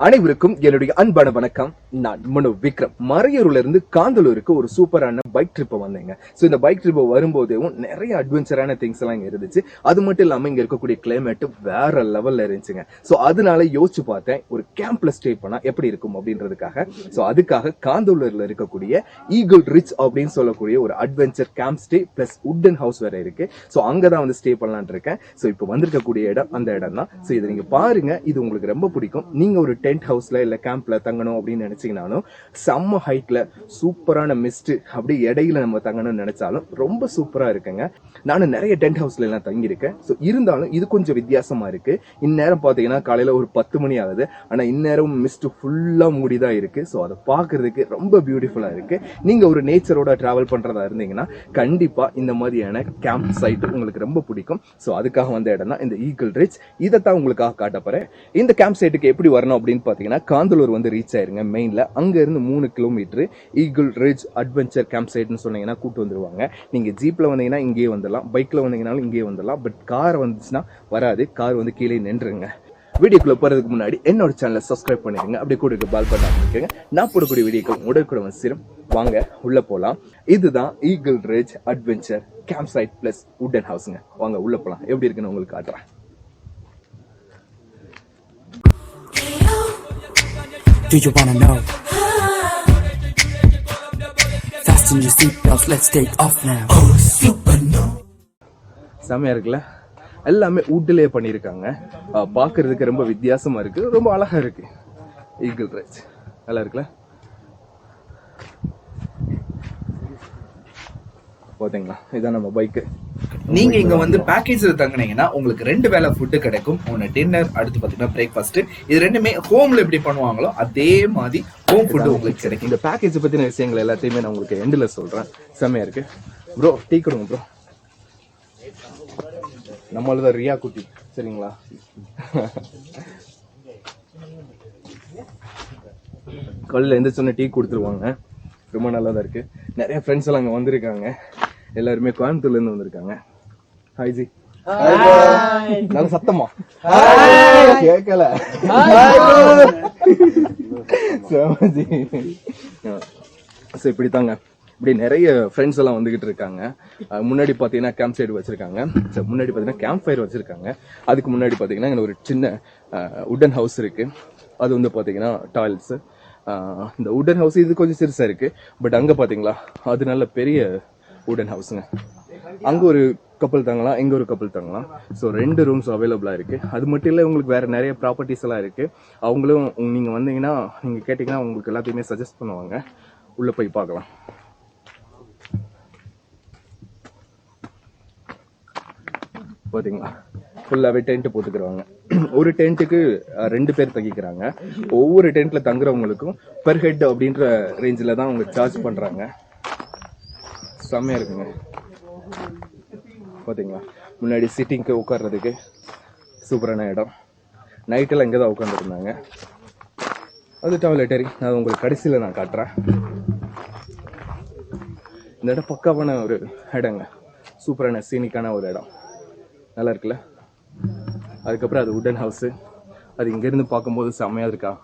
அனைவருக்கும் என்னுடைய அன்பான வணக்கம். நான் மனு விக்ரம். மறையூர்ல இருந்து காந்தலூருக்கு ஒரு சூப்பரான பைக் ட்ரிப் வந்தேங்க. சோ இந்த பைக் ட்ரிப் வரும்போதேவும் நிறைய அட்வென்ச்சரான திங்ஸ் எல்லாம் இங்க இருந்துச்சு. அது மட்டும் இல்லாம இங்க இருக்கக்கூடிய கிளைமேட் வேற லெவல்ல இருந்துச்சுங்க. சோ அதனால யோசிச்சு பார்த்தேன், ஒரு கேம்ப்ல ஸ்டே பண்ணா எப்படி இருக்கும் அப்படின்றதுக்காக. சோ அதுக்காக காந்தலூர்ல இருக்கக்கூடிய ஈகிள் ரிச் அப்படின்னு சொல்லக்கூடிய ஒரு adventure camp stay plus wooden house வேற இருக்கு. சோ அங்கதான் வந்து ஸ்டே பண்ணலான் இருக்கேன். சோ இப்போ வந்திருக்கக்கூடிய இடம் அந்த இடம் தான். சோ இதை நீங்க பாருங்க, இது உங்களுக்கு ரொம்ப பிடிக்கும். நீங்க ஒரு டென்ட் ஹவுஸ்ல இல்ல கேம்ப்ல தங்கணும் அப்படின்னு நினைச்சீங்கன்னாலும் செம்ம ஹைட்ல சூப்பரான மிஸ்ட் அப்படி இடையில நம்ம தங்கணும்னு நினைச்சாலும் ரொம்ப சூப்பரா இருக்குங்க. நானும் நிறைய டென்ட் ஹவுஸ்ல எல்லாம் தங்கியிருக்கேன். ஸோ இருந்தாலும் இது கொஞ்சம் வித்தியாசமா இருக்கு. இந்நேரம் பாத்தீங்கன்னா காலையில ஒரு 10 மணி ஆகுது. ஆனா இந்நேரம் மிஸ்ட் ஃபுல்லா மூடிதான் இருக்கு. ஸோ அதை பாக்குறதுக்கு ரொம்ப பியூட்டிஃபுல்லா இருக்கு. நீங்க ஒரு நேச்சரோட டிராவல் பண்றதா இருந்தீங்கன்னா கண்டிப்பா இந்த மாதிரியான கேம்ப் சைட் உங்களுக்கு ரொம்ப பிடிக்கும். ஸோ அதுக்காக வந்த இடம் தான் இந்த ஈகிள் ரிச். இதைத்தான் உங்களுக்காக காட்ட போறேன். இந்த கேம்ப் சைட்டுக்கு எப்படி வரணும் அப்படின்னு பாத்தீங்கன்னா காந்தலூர் வந்து ரீச் ஆயிருங்க. மெயின்ல அங்க இருந்து 3 kilometre eagle rich adventure camp சைட்னு சொன்னீங்கன்னா கூட்டு வந்துருவாங்க. நீங்க ஜீப்ல வந்தீங்கன்னா இங்கே வந்துடலாம், பைக்ல வந்தீங்கன்னாலும் இங்கே வந்துடலாம். பட் கார் வந்துச்சுன்னா வராது, கார் வந்து கீழே நின்றுங்க. வீடியோக்குள்ள போறதுக்கு முன்னாடி என்னோட சேனலை சப்ஸ்கிரைப் பண்ணிருங்க, அப்படி கூட இருக்க பால் பண்ண இருக்கேங்க. நான் போடக்கூடிய வீடியோக்கள் உடனுக்குடன் சேரும். வாங்க உள்ள போலாம். இதுதான் eagle rich adventure camp site plus wooden ஹவுஸ்ங்க. வாங்க உள்ள போலாம். எப்படி இருக்குன்னு உங்களுக்கு காட்டுறேன். Do you wanna know? Fasten your seatbelts, let's take off now. Oh, super no. செமையா இருக்குல்ல? எல்லாமே வுட்லயே பண்ணியிருக்காங்க. பார்க்கிறதுக்கு ரொம்ப வித்தியாசமா இருக்கு, ரொம்ப அழகா இருக்கு. ஈகிள் ரிச் நல்லா இருக்குல்ல? பாத்தீங்களா, இதான் நம்ம பைக்கு. நீங்க இங்க வந்து பேக்கேஜ்ல தங்குனீங்கன்னா உங்களுக்கு 2 வேளை ஃபுட் கிடைக்கும். ஒன்னு டின்னர், அடுத்து பாத்தீங்கன்னா பிரேக்ஃபாஸ்ட். இது ரெண்டுமே ஹோம்ல எப்படி பண்ணுவாங்களோ அதே மாதிரி ஹோம் ஃபுட் உங்களுக்கு கிடைக்கும். இந்த பேக்கேஜ் பத்தின விஷயங்கள் எல்லாத்தையுமே நான் உங்களுக்கு எண்ட்ல சொல்றேன். செமையா இருக்கு. ப்ரோ டீ கொடுங்க ப்ரோ. நம்மளதான் ரியா குட்டி, சரிங்களா? காலையில எந்த சொன்ன டீ கொடுத்துருவாங்க. ரொம்ப நல்லா தான் இருக்கு. நிறைய ஃப்ரெண்ட்ஸ் எல்லாம் அங்க வந்திருக்காங்க. எல்லாருமே கோயம்புத்தூர்ல இருந்து வந்திருக்காங்க. Hi G. நல்ல சத்தமா கேட்கல. இப்படி தாங்க, இப்படி நிறைய ஃப்ரெண்ட்ஸ் எல்லாம் வந்துகிட்டு இருக்காங்க. முன்னாடி பாத்தீங்கன்னா கேம்ப் சைடு வச்சிருக்காங்க, முன்னாடி பாத்தீங்கன்னா கேம்ப் ஃபயர் வச்சிருக்காங்க. அதுக்கு முன்னாடி பாத்தீங்கன்னா ஒரு சின்ன உட்டன் ஹவுஸ் இருக்கு. அது வந்து பாத்தீங்கன்னா டாய்லெட்ஸ். இந்த உட்டன் ஹவுஸ் இது கொஞ்சம் சிறுசா இருக்கு. பட் அங்க பாத்தீங்களா அது நல்ல பெரிய உட்டன் ஹவுஸுங்க. அங்க ஒரு கப்பல் தங்கலாம், இங்க ஒரு கப்பல் தங்கலாம். ஸோ 2 ரூம்ஸ் அவைலபிளா இருக்கு. அது மட்டும் இல்லை, உங்களுக்கு வேற நிறைய ப்ராப்பர்ட்டிஸ் எல்லாம் இருக்கு. அவங்களும் நீங்க வந்தீங்கன்னா நீங்க கேட்டீங்கன்னா உங்களுக்கு எல்லாத்தையுமே சஜஸ்ட் பண்ணுவாங்க. உள்ள போய் பார்க்கலாம். பாத்தீங்களா ஃபுல்லாவே டென்ட் போட்டுக்கிறாங்க. ஒரு டென்ட்டுக்கு 2 பேர் தங்கிக்கிறாங்க. ஒவ்வொரு டென்ட்ல தங்குறவங்களுக்கும் பெர் ஹெட் அப்படின்ற ரேஞ்சில தான் அவங்க சார்ஜ் பண்றாங்க. செம்மையா இருக்குங்க. பாத்தீங்களா முன்னாடி சிட்டிங்க்கு உட்கார்றதுக்கு சூப்பரான இடம். நைட்டெல்லாம் இங்கே தான் உட்காந்துருந்தாங்க. அது டாய்லெட்டரி, அது உங்களுக்கு கடைசியில் நான் காட்டுறேன். இந்த இடம் பக்காவான ஒரு இடங்க, சூப்பரான சீனிக்கான ஒரு இடம். நல்லா இருக்குல்ல? அதுக்கப்புறம் அது உட்டன் ஹவுஸ். அது இங்கேருந்து பார்க்கும்போது செம்மையா இருக்கா?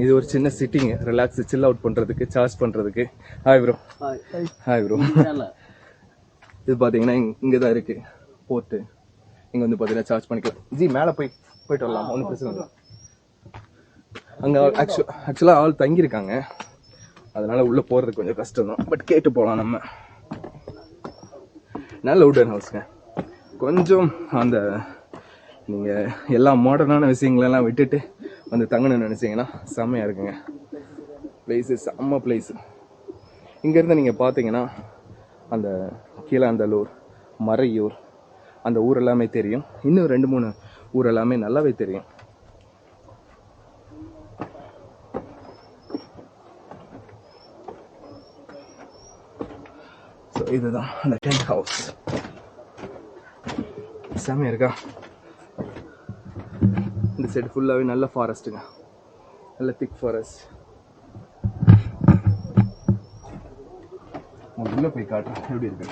இது ஒரு சின்ன சிட்டிங், ரிலாக்ஸ் சில் அவுட் பண்றதுக்கு, சார்ஜ் பண்றதுக்கு. Hi bro. Hi bro. இது பாத்தீங்கன்னா இங்கதான் இருக்கு போர்ட்டு. இங்க வந்து பாத்தீங்கன்னா சார்ஜ் பண்ணிக்கலாம். ஜி மேல போயிட்டு வரலாம், ஒன்றும் பிரச்சனை இல்லை. அங்க ஆக்சுவலா ஆள் தங்கியிருக்காங்க, அதனால உள்ள போறது கொஞ்சம் கஷ்டம் தான். பட் கேட்டு போகலாம் நம்ம. நல்ல உட்டன் ஹவுஸ்ங்க. கொஞ்சம் அந்த நீங்க எல்லா மாடர்னான விஷயங்களெல்லாம் விட்டுட்டு வந்து தங்கணும்னு நினைச்சீங்கன்னா செம்மையா இருக்குங்க. பிளேஸ் செம்ம பிளேஸ். இங்கேருந்து நீங்கள் பார்த்தீங்கன்னா அந்த கீழாந்தலூர், மறையூர் அந்த ஊர் எல்லாமே தெரியும். இன்னும் 2-3 ஊர் எல்லாமே நல்லாவே தெரியும். ஸோ இதுதான் அந்த டென்ட் ஹவுஸ். செம்மையா இருக்கா? இந்த சைடு ஃபுல்லாகவே நல்ல ஃபாரஸ்ட்டுங்க, நல்ல திக் ஃபாரஸ்ட். உள்ள போய் காட்டுறேன் எப்படி இருக்கு.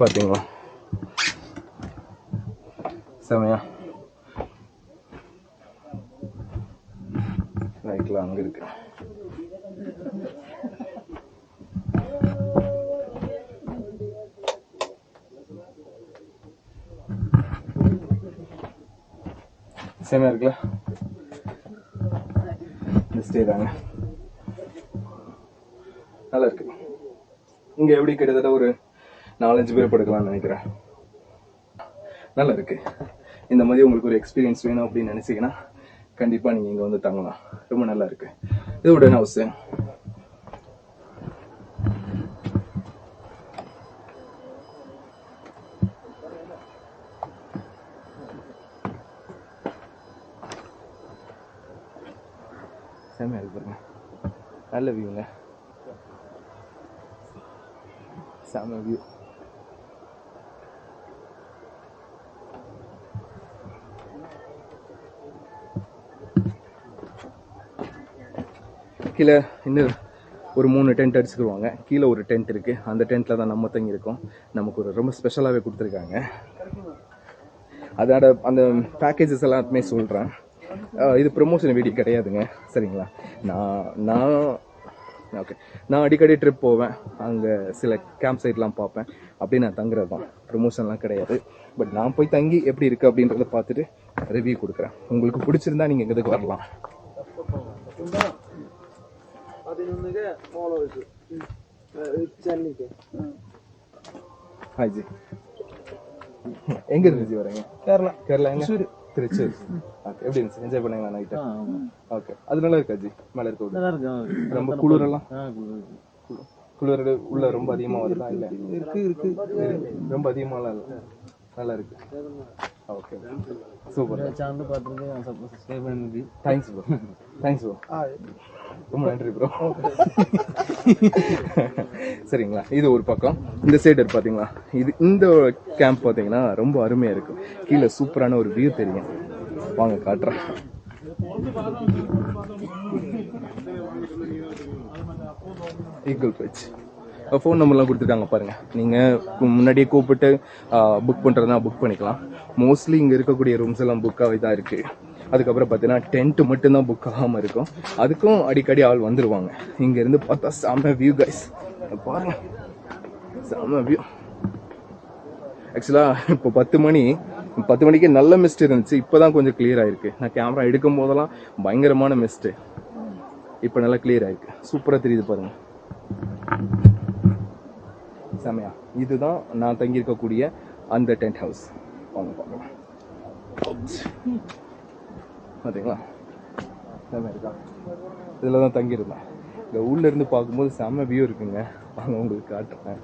பாத்தீங்களா செமையா ரைட்ல அங்க இருக்கு. செமையா இருக்குல்ல, இந்த ஸ்டே தாங்க நல்லா இருக்கு. இங்க எப்படி கிட்டத்தட்ட ஒரு 4-5 பேர் படுக்கலாம்னு நினைக்கிறேன். நல்லா இருக்கு. இந்த மாதிரி உங்களுக்கு ஒரு எக்ஸ்பீரியன்ஸ் வேணும் அப்படின்னு நினைச்சீங்கன்னா கண்டிப்பா நீங்க இங்க வந்து தங்கலாம். ரொம்ப நல்லா இருக்கு. இது உடன் ஹவுஸ். செமையா இருக்கு பாருங்க, நல்ல வியூங்க, செம வியூ. கீழே இன்னும் ஒரு 3 டென்ட் அடிச்சுக்குருவாங்க. கீழே ஒரு டென்ட் இருக்கு, அந்த டென்ட்ல தான் நம்ம தங்கி இருக்கோம். நமக்கு ஒரு ரொம்ப ஸ்பெஷலாகவே கொடுத்துருக்காங்க. அதோட அந்த பேக்கேஜஸ் எல்லாத்துமே சொல்கிறேன். இது ப்ரொமோஷன் வீடியோ கிடையாதுங்க, சரிங்களா? நான் அடிக்கடி ட்ரிப் போவேன், அங்கே சில கேம்ப் சைட்லாம் பார்ப்பேன், அப்படி நான் தங்குறது தான். ப்ரொமோஷன்லாம் கிடையாது. பட் நான் போய் தங்கி எப்படி இருக்குது அப்படின்றத பார்த்துட்டு ரிவ்யூ கொடுக்குறேன். உங்களுக்கு பிடிச்சிருந்தா நீங்கள் இங்கே வரலாம். ஹாய் ஜி, எங்க இருந்து ஜி வரீங்க? கேரளா எங்க? திருச்சூர். ஓகே, எப்படி இருந்துச்சு? என்ஜாய் பண்ணீங்களா நைட்? ஓகே, அது நல்லா இருக்கா ஜி? மேல இருக்க ரொம்ப குளிரெல்லாம் குளிர் உள்ள ரொம்ப அதிகமா வருதா? இல்ல இருக்கு ரொம்ப அதிகமாலாம் இல்லை, நல்லா இருக்கு. Okay, super. சேனல் பார்த்துட்டு சப்ஸ்கிரைப் பண்ணுங்க. தேங்க்ஸ் ப்ரோ, தேங்க்ஸ் ப்ரோ, ரொம்ப நன்றி ப்ரோ. சரிங்களா, இது ஒரு பக்கம். இந்த சைடு பார்த்தீங்களா, இது இந்த கேம்ப் பார்த்தீங்கன்னா ரொம்ப அருமையாக இருக்கும். கீழே சூப்பரான ஒரு வியூ தெரியும். வாங்க காட்டுறேன். Eagle beach. ஃபோன் நம்பர்லாம் கொடுத்துருக்காங்க பாருங்க. நீங்கள் முன்னாடியே கூப்பிட்டு புக் பண்ணுறதுனா புக் பண்ணிக்கலாம். மோஸ்ட்லி இங்கே இருக்கக்கூடிய ரூம்ஸ் எல்லாம் புக்காகவே தான் இருக்குது. அதுக்கப்புறம் பார்த்தீங்கன்னா டென்ட் மட்டும்தான் புக் ஆகாமல் இருக்கும். அதுக்கும் அடிக்கடி ஆள் வந்துடுவாங்க. இங்கேருந்து பார்த்தா செம்ம வியூ கைஸ், பாருங்க, செம்ம வியூ. ஆக்சுவலாக இப்போ 10 மணிக்கு நல்ல மிஸ்ட் இருந்துச்சு. இப்போ தான் கொஞ்சம் கிளியர் ஆயிருக்கு. நான் கேமரா எடுக்கும் போதெல்லாம் பயங்கரமான மிஸ்ட்டு. இப்போ நல்லா கிளியர் ஆயிருக்கு, சூப்பராக தெரியுது பாருங்க, செமையா. இதுதான் நான் தங்கியிருக்கக்கூடிய அந்த டென்ட் ஹவுஸ். வாங்க பார்க்கலாம். பார்த்தீங்களா, செம்ம இருக்கா? இதில் தான் தங்கியிருந்தேன். இங்கே ஊர்ல இருந்து பார்க்கும்போது செம்ம வியூ இருக்குங்க. வாங்க உங்களுக்கு காட்டுறேன்.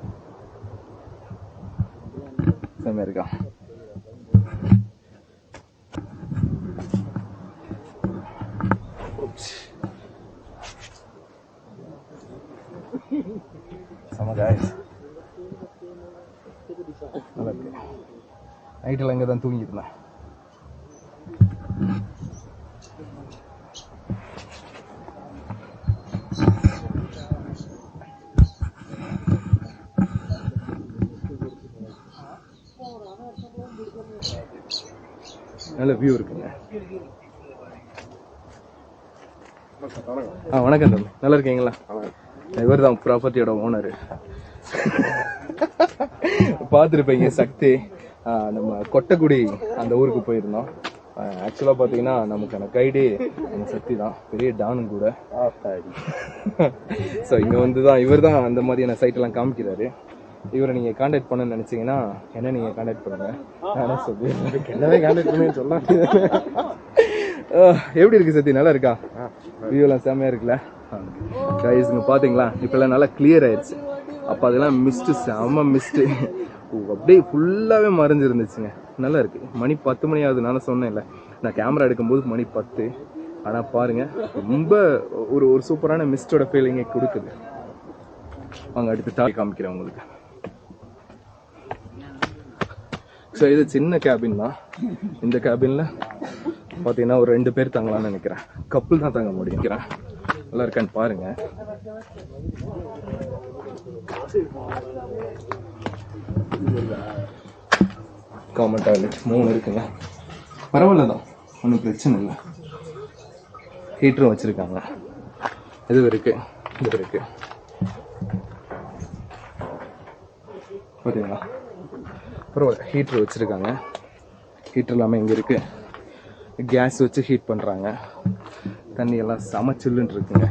செம்ம இருக்கா? செம்ம காய்ஸ், நல்லா இருக்கு. நைட்டெல்லாம் இங்கே தான் தூங்கிட்டு இருந்தேன். நல்ல வியூ இருக்குங்க. வணக்கம் தம்பி, நல்லா இருக்கீங்களா? இவர் தான் ப்ராப்பர்ட்டியோட ஓனரு. பார்த்துருப்பீங்க சக்தி. நம்ம கொட்டக்குடி அந்த ஊருக்கு போயிருந்தோம். ஆக்சுவலாக பார்த்தீங்கன்னா நமக்கான கைடே நம்ம சக்தி தான், பெரிய டானும் கூட. ஸோ இங்கே வந்து தான் இவர் தான் அந்த மாதிரியான சைட்டெல்லாம் காமிக்கிறாரு. இவரை நீங்கள் கான்டாக்ட் பண்ணணும்னு நினச்சிங்கன்னா என்ன நீங்கள் கான்டாக்ட் பண்ணுங்கள். நானே சொல்லி என்னவே கான்டாக்ட் பண்ணுன்னு சொல்ல. எப்படி இருக்குது சக்தி, நல்லா இருக்கா? வியூலாம் செம்மையாக இருக்குல்ல கைஸ்? இங்கே பார்த்தீங்களா, இப்போல்லாம் நல்லா கிளியர் ஆயிடுச்சு. அப்போ அதெல்லாம் மிஸ்ட்டு, செம்ம மிஸ்ட்டு, அப்படியே ஃபுல்லாகவே மறைஞ்சிருந்துச்சுங்க. நல்லா இருக்குது. மணி 10 மணி ஆகுது. நான் சொன்னேன்ல, நான் கேமரா எடுக்கும்போது மணி 10. ஆனால் பாருங்கள், ரொம்ப ஒரு சூப்பரான மிஸ்டோட ஃபீலிங்கை கொடுக்குது. வாங்க அடுத்து டாய் காமிக்கிறேன் உங்களுக்கு. ஸோ இது சின்ன கேபின் தான். இந்த கேபினில் பார்த்தீங்கன்னா ஒரு 2 பேர் தங்கலாம்னு நினைக்கிறேன். கப்புள் தான் தங்க முடியும். நல்லா இருக்கான்னு பாருங்க. காமன் டாய்லெட் 3 இருக்குங்க. பரவாயில்ல தான், ஒன்றும் பிரச்சனை இல்லை. ஹீட்டரும் வச்சுருக்காங்க. இது இருக்கு, இது இருக்கு. பார்த்தீங்களா, பரவாயில்ல. ஹீட்ரு வச்சுருக்காங்க. ஹீட்ரு இல்லாமல் இங்கே இருக்குது. கேஸ் வச்சு ஹீட் பண்ணுறாங்க. தண்ணி எல்லாம் சமைச்சில்லுன்னு இருக்குங்க.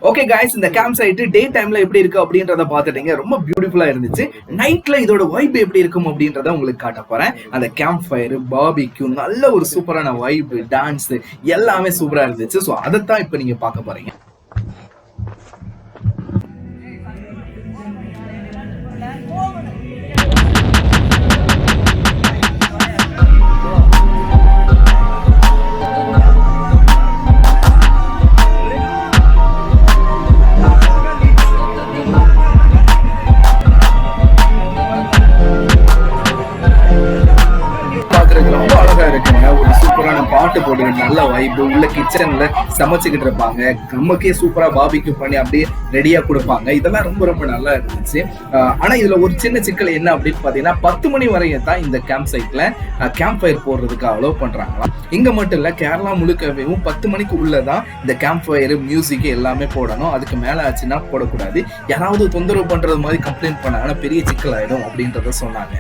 ஓகே காய்ஸ், இந்த கேம்ப் சைட் டே டைம்ல எப்படி இருக்கு அப்படின்றத பாத்துட்டீங்க. ரொம்ப பியூட்டிஃபுல்லா இருந்துச்சு. நைட்ல இதோட வைப் எப்படி இருக்கும் அப்படின்றத உங்களுக்கு காட்ட போறேன். அந்த கேம்ப் ஃபயர், பார்பிக்யூ, நல்ல ஒரு சூப்பரான வைப், டான்ஸ் எல்லாமே சூப்பரா இருந்துச்சு. ஸோ அதைத்தான் இப்போ நீங்க பார்க்க போறீங்க. ரொம்ப அழகா இருக்குங்க. ஒரு சூப்பரான பாட்டு போட்டு நல்ல வைப், உள்ள கிச்சன்ல சமைச்சுக்கிட்டு இருப்பாங்க. நமக்கே சூப்பரா பார்பிக்யூ பண்ணி அப்படியே ரெடியா கொடுப்பாங்க. இதெல்லாம் ரொம்ப ரொம்ப நல்லா இருந்துச்சு. ஆனா இதுல ஒரு சின்ன சிக்கல் என்ன அப்படின்னு பாத்தீங்கன்னா 10 மணி வரையும் தான் இந்த கேம்ப் சைட்ல கேம்ப் ஃபயர் போடுறதுக்கு அலோவ் பண்றாங்களாம். இங்க மட்டும் இல்ல, கேரளா முழுக்கவேவும் 10 மணிக்கு உள்ளதான் இந்த கேம்ப் ஃபயர், மியூசிக் எல்லாமே போடணும். அதுக்கு மேல ஆச்சுன்னா போடக்கூடாது. யாராவது தொந்தரவு பண்றது மாதிரி கம்ப்ளைண்ட் பண்ணாங்கன்னா பெரிய சிக்கல் ஆயிடும் அப்படின்றத சொன்னாங்க.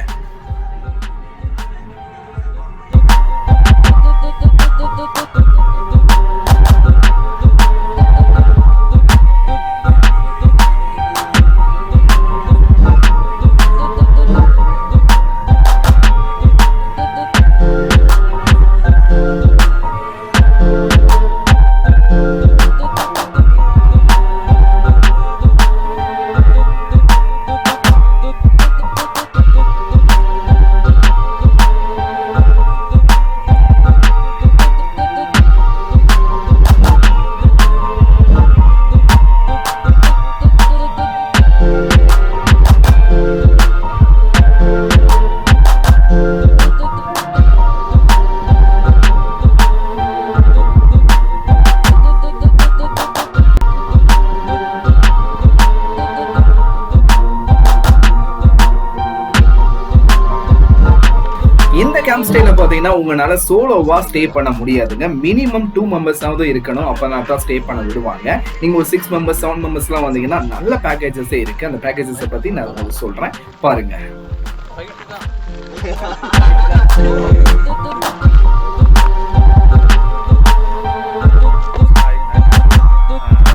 கேம்ப் ஸ்டேல பாத்தீங்கன்னா உங்களால சோலோவா ஸ்டே பண்ண முடியாதுங்க. மினிமம் 2 மெம்பர்ஸாவது இருக்கணும். அப்பதான் தான் ஸ்டே பண்ண விடுவாங்க. நீங்க ஒரு 6 மெம்பர்ஸ் 7 மெம்பர்ஸ்லாம் வந்தீங்கன்னா நல்ல பேக்கேஜஸே இருக்கு. அந்த பேக்கேஜஸை பத்தி நான் உங்களுக்கு சொல்றேன், பாருங்க.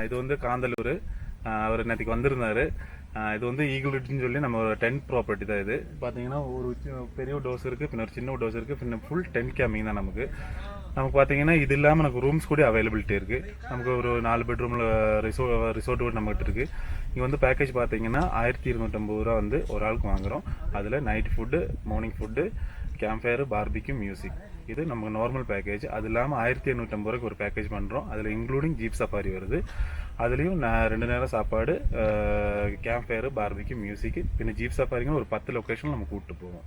இது வந்து காந்தலூர். அவர் நேற்றுக்கு வந்திருந்தாரு. இது வந்து ஈகிள்னு சொல்லி நம்ம ஒரு டென்ட் ப்ராப்பர்ட்டி தான். இது பார்த்தீங்கன்னா ஒரு பெரிய டோஸ் இருக்குது, பின்ன ஒரு சின்ன டோஸ் இருக்குது, பின்ன ஃபுல் டென்ட் கேம்பிங் தான் நமக்கு பார்த்தீங்கன்னா. இது இல்லாமல் நமக்கு ரூம்ஸ் கூட அவைலபிலிட்டி இருக்குது. நமக்கு ஒரு 4 பெட்ரூமில் ரிசோர்ட் கூட நம்மகிட்ட இருக்குது. இங்கே வந்து பேக்கேஜ் பார்த்தீங்கன்னா 1250 ரூபா வந்து ஒரு ஆளுக்கு வாங்குகிறோம். அதில் night food, morning food, camp fire, barbecue, music, இது நமக்கு நார்மல் பேக்கேஜ். அது இல்லாமல் 1850 ரூபாய்க்கு ஒரு பேக்கேஜ் பண்ணுறோம். அதில் இன்க்ளூடிங் ஜீப் சஃபாரி வருது. அதுலேயும் 2 நேரம் சாப்பாடு, கேம்ப் ஃபயர், பார்பிக்யூ, மியூசிக், பின்ன ஜீப் சஃபாரிங்க ஒரு 10 லொக்கேஷன் நம்ம கூப்பிட்டு போவோம்.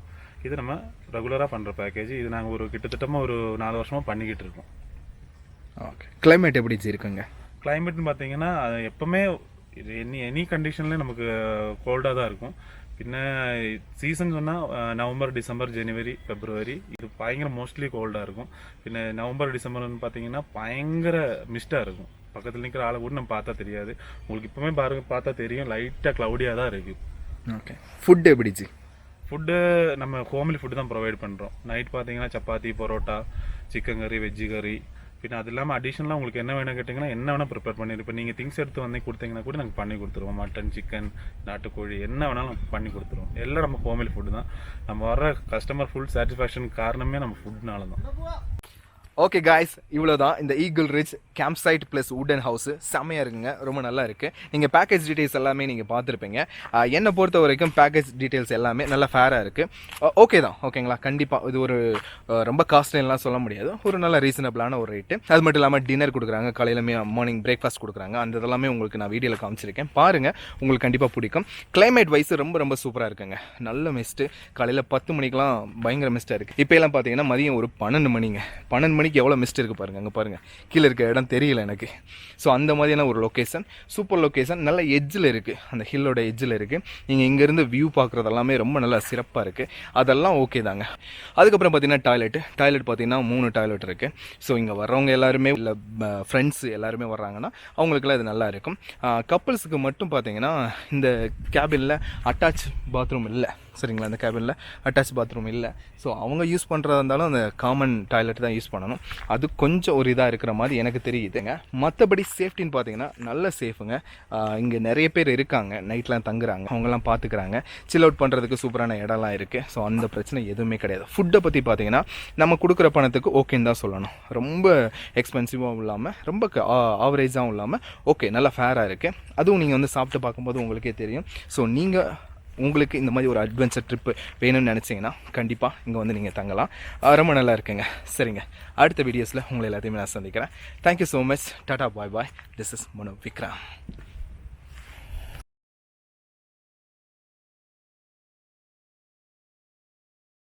இது நம்ம ரெகுலராக பண்ணுற பேக்கேஜ். இது நாங்கள் ஒரு கிட்டத்தட்ட ஒரு 4 வருஷமாக பண்ணிக்கிட்டு இருக்கோம். ஓகே. கிளைமேட் எப்படி இருக்குங்க? கிளைமேட்னு பார்த்தீங்கன்னா எப்போவுமே எனி கண்டிஷன்லேயும் நமக்கு கோல்டாக தான் இருக்கும். பின்ன சீசன் சொன்னால் நவம்பர், டிசம்பர், ஜனவரி, பிப்ரவரி இது பயங்கர மோஸ்ட்லி கோல்டாக இருக்கும். பின்ன நவம்பர், டிசம்பர்னு பார்த்தீங்கன்னா பயங்கர மிஸ்டாக இருக்கும். பக்கத்தில் நிற்கிற ஆளை கூட நம்ம பார்த்தா தெரியாது. உங்களுக்கு இப்போவுமே பாருங்க, பார்த்தா தெரியும், லைட்டாக க்ளவுடியாக தான் இருக்குது. ஓகே. ஃபுட்டு எப்படிச்சு? ஃபுட்டு நம்ம ஹோம்லி ஃபுட்டு தான் ப்ரொவைட் பண்ணுறோம். நைட் பார்த்தீங்கன்னா சப்பாத்தி, பரோட்டா, சிக்கன் கறி, வெஜ்ஜு கறி, பின்ன அது இல்லாமல் அடிஷனலாக உங்களுக்கு என்ன வேணும் கேட்டிங்கன்னா என்ன வேணால் ப்ரிப்பேர் பண்ணிடுவோம். இப்போ நீங்கள் திங்ஸ் எடுத்து வந்து கொடுத்தீங்கன்னா கூட நாங்கள் பண்ணி கொடுத்துருவோம். மட்டன், சிக்கன், நாட்டுக்கோழி என்ன வேணாலும் நம்ம பண்ணி கொடுத்துருவோம். எல்லாம் நம்ம ஹோம்லி ஃபுட்டு தான். நம்ம வர கஸ்டமர் ஃபுல் சாட்டிஸ்ஃபேக்ஷன் காரணமே நம்ம ஃபுட்னால தான். ஓகே காய்ஸ், இவ்வளோதான் இந்த eagle ridge camp side plus வுடன் ஹவுஸு. செம்மையாக இருக்குங்க, ரொம்ப நல்லா இருக்குது. நீங்கள் பேக்கேஜ் டீட்டெயில்ஸ் எல்லாமே நீங்கள் பார்த்துருப்பீங்க. என்னை பொறுத்த வரைக்கும் பேக்கேஜ் டீட்டெயில்ஸ் எல்லாமே நல்லா ஃபேராக இருக்குது. ஓகே தான், ஓகேங்களா? கண்டிப்பாக இது ஒரு ரொம்ப காஸ்ட்லிலாம் சொல்ல முடியாது, ஒரு நல்ல ரீசனபிளான ஒரு ரேட்டு. அது மட்டும் இல்லாமல் டின்னர் கொடுக்குறாங்க, காலையில் மார்னிங் பிரேக்ஃபாஸ்ட் கொடுக்குறாங்க. அந்த இதெல்லாமே உங்களுக்கு நான் வீடியோவில் காமிச்சிருக்கேன், பாருங்கள், உங்களுக்கு கண்டிப்பாக பிடிக்கும். கிளைமேட் வைஸ் ரொம்ப ரொம்ப சூப்பராக இருக்குங்க. நல்ல மிஸ்ட்டு. காலையில் 10 மணிக்கெலாம் பயங்கர மிஸ்ட்டாக இருக்குது. இப்போ எல்லாம் பார்த்தீங்கன்னா மதியம் ஒரு 12 மணிங்க. 12 மணிக்கு எவ்வளோ மிஸ்ட் இருக்குது பாருங்கள். அங்கே பாருங்கள், கீழே இருக்க இடம் தெரியல எனக்கு. ஸோ அந்த மாதிரியான ஒரு லொக்கேஷன், சூப்பர் லொக்கேஷன், நல்ல எட்ஜில் இருக்குது, அந்த ஹில்லோட எட்ஜில் இருக்குது. நீங்கள் இங்கேருந்து வியூ பார்க்குறது எல்லாமே ரொம்ப நல்லா சிறப்பாக இருக்குது. அதெல்லாம் ஓகே தாங்க. அதுக்கப்புறம் பார்த்தீங்கன்னா டாய்லெட் பார்த்தீங்கன்னா 3 டாய்லெட் இருக்குது. ஸோ இங்கே வர்றவங்க எல்லாருமே இல்லை ஃப்ரெண்ட்ஸ் எல்லாருமே வர்றாங்கன்னா அவங்களுக்குலாம் இது நல்லா இருக்கும். கப்புள்ஸுக்கு மட்டும் பார்த்தீங்கன்னா இந்த கேபினில் அட்டாச் பாத்ரூம் இல்லை, சரிங்களா? அந்த கேபினில் அட்டாச் பாத்ரூம் இல்லை. ஸோ அவங்க யூஸ் பண்ணுறதா இருந்தாலும் அந்த காமன் டாய்லெட் தான் யூஸ் பண்ணணும். அது கொஞ்சம் ஒரு இதாக இருக்கிற மாதிரி எனக்கு தெரியுதுங்க. மற்றபடி சேஃப்டின்னு பார்த்தீங்கன்னா நல்ல சேஃபுங்க. இங்கே நிறைய பேர் இருக்காங்க, நைட்லாம் தங்குறாங்க, அவங்கெல்லாம் பார்த்துக்கிறாங்க. சில் அவுட் பண்ணுறதுக்கு சூப்பரான இடம்லாம் இருக்குது. ஸோ அந்த பிரச்சனை எதுவுமே கிடையாது. ஃபுட்டை பற்றி பார்த்தீங்கன்னா நம்ம கொடுக்குற பணத்துக்கு ஓகேன்னு தான் சொல்லணும். ரொம்ப எக்ஸ்பென்சிவாகவும் இல்லாமல் ரொம்ப ஆவரேஜாகவும் இல்லாமல் ஓகே, நல்லா ஃபேராக இருக்குது. அதுவும் நீங்கள் வந்து சாப்பிட்டு பார்க்கும்போது உங்களுக்கே தெரியும். ஸோ உங்களுக்கு இந்த மாதிரி ஒரு அட்வென்ச்சர் ட்ரிப்பு வேணும்னு நினச்சிங்கன்னா கண்டிப்பாக இங்கே வந்து நீங்கள் தங்கலாம். ரொம்ப நல்லா இருக்குங்க. சரிங்க, அடுத்த வீடியோஸில் உங்களை எல்லாத்தையுமே நான் சந்திக்கிறேன். Thank you so much. Tata, bye bye. This is Mano Vikram.